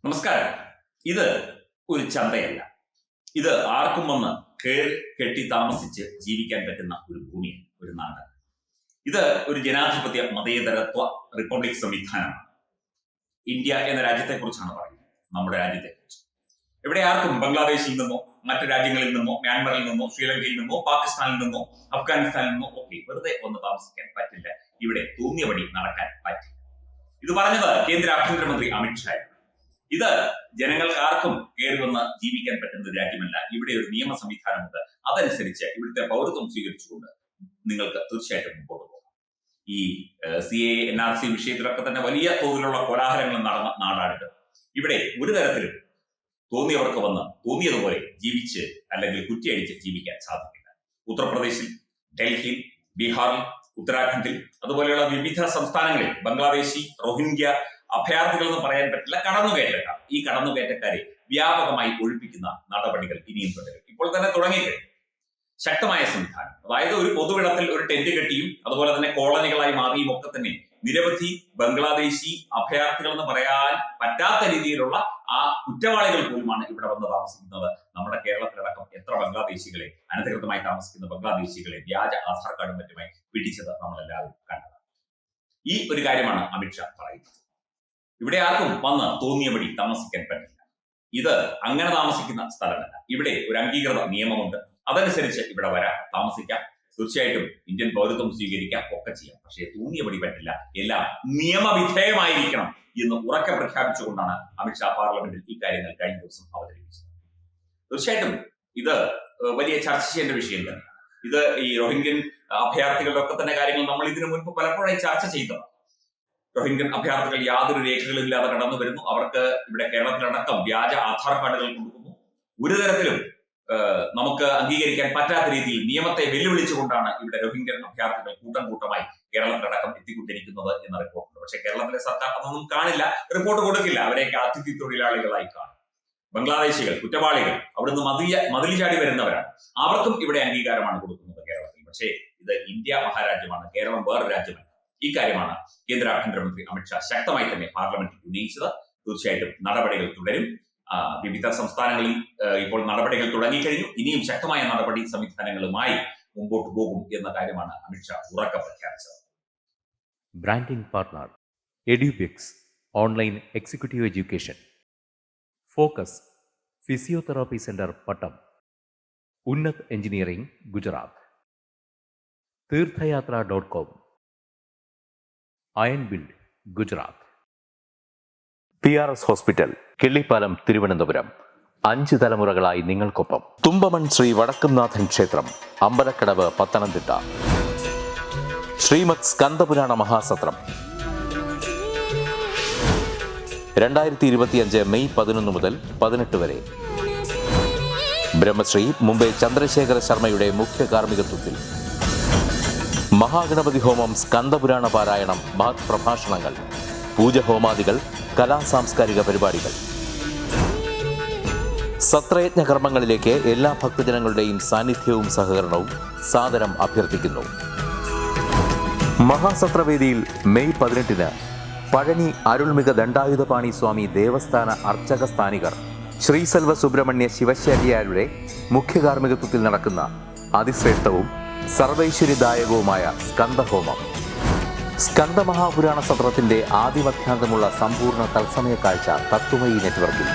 നമസ്കാരം. ഇത് ഒരു ചന്തയല്ല. ഇത് ആർക്കും വന്ന് കെട്ടി താമസിച്ച് ജീവിക്കാൻ പറ്റുന്ന ഒരു ഭൂമിയാണ്, ഒരു നാടാണ്. ഇത് ഒരു ജനാധിപത്യ മതേതരത്വ റിപ്പബ്ലിക് സംവിധാനമാണ്. ഇന്ത്യ എന്ന രാജ്യത്തെക്കുറിച്ചാണ് പറയുന്നത്, നമ്മുടെ രാജ്യത്തെക്കുറിച്ച്. ഇവിടെ ആർക്കും ബംഗ്ലാദേശിൽ നിന്നോ മറ്റു രാജ്യങ്ങളിൽ നിന്നോ മ്യാൻമറിൽ നിന്നോ ശ്രീലങ്കയിൽ നിന്നോ പാകിസ്ഥാനിൽ നിന്നോ അഫ്ഗാനിസ്ഥാനിൽ നിന്നോ ഒക്കെ വെറുതെ ഒന്ന് താമസിക്കാൻ പറ്റില്ല. ഇവിടെ തോന്നിയപടി നടക്കാൻ പറ്റില്ല. ഇത് പറഞ്ഞത് കേന്ദ്ര ആഭ്യന്തരമന്ത്രി അമിത്ഷായാണ്. ഇത് ജനങ്ങൾക്ക് ആർക്കും കയറി വന്ന് ജീവിക്കാൻ പറ്റുന്ന ഒരു രാജ്യമല്ല. ഇവിടെ ഒരു നിയമ സംവിധാനമുണ്ട്. അതനുസരിച്ച് ഇവിടുത്തെ പൗരത്വം സ്വീകരിച്ചുകൊണ്ട് നിങ്ങൾക്ക് തീർച്ചയായിട്ടും മുമ്പോട്ട് പോകാം. ഈ CAA NRC വിഷയത്തിലൊക്കെ തന്നെ വലിയ തോതിലുള്ള കോലാഹലങ്ങൾ നടന്ന നാടാണിത്. ഇവിടെ ഒരു തരത്തിലും തോന്നിയവർക്ക് വന്ന് തോന്നിയതുപോലെ ജീവിച്ച് അല്ലെങ്കിൽ കുറ്റിയടിച്ച് ജീവിക്കാൻ സാധിക്കില്ല. ഉത്തർപ്രദേശിൽ, ഡൽഹിയിൽ, ബീഹാറിൽ, ഉത്തരാഖണ്ഡിൽ അതുപോലെയുള്ള വിവിധ സംസ്ഥാനങ്ങളിൽ ബംഗ്ലാദേശി, റോഹിംഗ്യ അഭയാർത്ഥികൾ എന്ന് പറയാൻ പറ്റില്ല, കടന്നുകയറ്റക്കാർ. ഈ കടന്നുകയറ്റക്കാരെ വ്യാപകമായി ഒഴിപ്പിക്കുന്ന നടപടികൾ ഇനിയും തുടരും. ഇപ്പോൾ തന്നെ തുടങ്ങിക്കഴിഞ്ഞു. ശക്തമായ സംവിധാനം, അതായത് ഒരു പൊതുവിടത്തിൽ ഒരു ടെന്റ് കെട്ടിയും അതുപോലെ തന്നെ കോളനികളായി മാറിയും ഒക്കെ തന്നെ നിരവധി ബംഗ്ലാദേശി അഭയാർത്ഥികൾ എന്ന് പറയാൻ പറ്റാത്ത രീതിയിലുള്ള ആ കുറ്റവാളികൾ പോലുമാണ് ഇവിടെ വന്ന് താമസിക്കുന്നത്. നമ്മുടെ കേരളത്തിലടക്കം എത്ര ബംഗ്ലാദേശികളെ, അനധികൃതമായി താമസിക്കുന്ന ബംഗ്ലാദേശികളെ വ്യാജ ആധാർ കാർഡും മറ്റുമായി പിടിച്ചത് നമ്മളെല്ലാവരും കണ്ടതാണ്. ഈ ഒരു കാര്യമാണ് അമിത്ഷാ പറയുന്നത്. ഇവിടെ ആർക്കും വന്ന് തോന്നിയപടി താമസിക്കാൻ പറ്റില്ല. ഇത് അങ്ങനെ താമസിക്കുന്ന സ്ഥലമല്ല. ഇവിടെ ഒരു അംഗീകൃത നിയമമുണ്ട്. അതനുസരിച്ച് ഇവിടെ വരാം, താമസിക്കാം, തീർച്ചയായിട്ടും ഇന്ത്യൻ പൗരത്വം സ്വീകരിക്കാം, ഒക്കെ ചെയ്യാം. പക്ഷേ തോന്നിയപടി പറ്റില്ല. എല്ലാം നിയമവിധേയമായിരിക്കണം എന്ന് ഉറക്കെ പ്രഖ്യാപിച്ചുകൊണ്ടാണ് അമിത്ഷാ പാർലമെന്റിൽ ഇക്കാര്യങ്ങൾ കഴിഞ്ഞ ദിവസം അവതരിപ്പിച്ചത്. തീർച്ചയായിട്ടും ഇത് വലിയ ചർച്ച ചെയ്യേണ്ട വിഷയം തന്നെയാണ്. ഇത് ഈ റോഹിംഗ്യൻ അഭയാർത്ഥികളുടെ ഒക്കെ തന്നെ കാര്യങ്ങൾ നമ്മൾ ഇതിനു മുൻപ് പലപ്പോഴായി ചർച്ച ചെയ്തതാണ്. റോഹിംഗ്യൻ അഭയാർത്ഥികൾ യാതൊരു രേഖകളും ഇല്ലാതെ കടന്നു വരുന്നു. അവർക്ക് ഇവിടെ കേരളത്തിലടക്കം വ്യാജ ആധാർ കാർഡുകൾ കൊടുക്കുന്നു. ഒരു തരത്തിലും നമുക്ക് അംഗീകരിക്കാൻ പറ്റാത്ത രീതിയിൽ നിയമത്തെ വെല്ലുവിളിച്ചുകൊണ്ടാണ് ഇവിടെ റോഹിംഗ്യൻ അഭയാർത്ഥികൾ കൂട്ടം കൂട്ടമായി കേരളത്തിലടക്കം എത്തിക്കൊണ്ടിരിക്കുന്നത് എന്ന റിപ്പോർട്ടുണ്ട്. പക്ഷേ കേരളത്തിലെ സർക്കാർ അതൊന്നും കാണില്ല, റിപ്പോർട്ട് കൊടുക്കില്ല. അവരെയൊക്കെ അതിഥി തൊഴിലാളികളായി കാണും. ബംഗ്ലാദേശികൾ, കുറ്റവാളികൾ, അവിടുന്ന് മതിൽ ചാടി വരുന്നവരാണ്. അവർക്കും ഇവിടെ അംഗീകാരമാണ് കൊടുക്കുന്നത് കേരളത്തിൽ. പക്ഷേ ഇത് ഇന്ത്യ മഹാരാജ്യമാണ്, കേരളം വേറൊരു രാജ്യമല്ല. ഇക്കാര്യമാണ് കേന്ദ്ര ആഭ്യന്തരമന്ത്രി അമിത്ഷാ ശക്തമായി തന്നെ പാർലമെന്റിൽ ഉന്നയിച്ചത്. തീർച്ചയായിട്ടും നടപടികൾ തുടരും. വിവിധ സംസ്ഥാനങ്ങളിൽ ഇപ്പോൾ നടപടികൾ തുടങ്ങിക്കഴിഞ്ഞു. ഇനിയും ശക്തമായ നടപടി സംവിധാനങ്ങളുമായി മുമ്പോട്ട് പോകും എന്ന കാര്യമാണ് അമിത്ഷാ ഉറക്കെ പ്രഖ്യാപിച്ചത്. Branding partner Edubix online executive education, focus physiotherapy centre Pattom, Unnath engineering Gujarat, തീർത്ഥയാത്ര.com, iron build Gujarat, PRS hospital Killippalam Thiruvananthapuram. 5 തലമുറകളായി നിങ്ങൾക്കൊപ്പം. തുമ്പമൺ ശ്രീ വടക്കുംനാഥൻ ക്ഷേത്രം, അമ്പലക്കടവ്, പത്തനംതിട്ട. ശ്രീമദ് സ്കന്ദപുരാണ മഹാസത്രം 2025 മെയ് 11 മുതൽ 18 വരെ. ബ്രഹ്മശ്രീ മുംബൈ ചന്ദ്രശേഖര ശർമ്മയുടെ മുഖ്യ കാർമ്മികത്വത്തിൽ മഹാഗണപതി ഹോമം, സ്കന്ദപുരാണ പാരായണം, മഹത് പ്രഭാഷണങ്ങൾ, പൂജഹോമാദികൾ, കലാസാംസ്കാരിക പരിപാടികൾ. സത്രയജ്ഞ കർമ്മങ്ങളിലേക്ക് എല്ലാ ഭക്തജനങ്ങളുടെയും സാന്നിധ്യവും സഹകരണവും സാദരം അഭ്യർത്ഥിക്കുന്നു. മഹാസത്രവേദിയിൽ മെയ് 18 പഴനി അരുൾമിക ദണ്ഡായുധപാണി സ്വാമി ദേവസ്ഥാന അർച്ചക സ്ഥാനികർ ശ്രീസെൽവ സുബ്രഹ്മണ്യ ശിവശാരിയാരുടെ മുഖ്യ കാർമ്മികത്വത്തിൽ നടക്കുന്ന അതിശ്രേഷ്ഠവും സർവൈശ്വര്യദായകവുമായ സ്കന്ദഹോമം. സ്കന്ദമഹാപുരാണ സത്രത്തിന്റെ ആദിമധ്യാന്തമുള്ള സമ്പൂർണ്ണ തത്സമയ കാഴ്ച തത്വമയി നെറ്റ്വർക്കിൽ.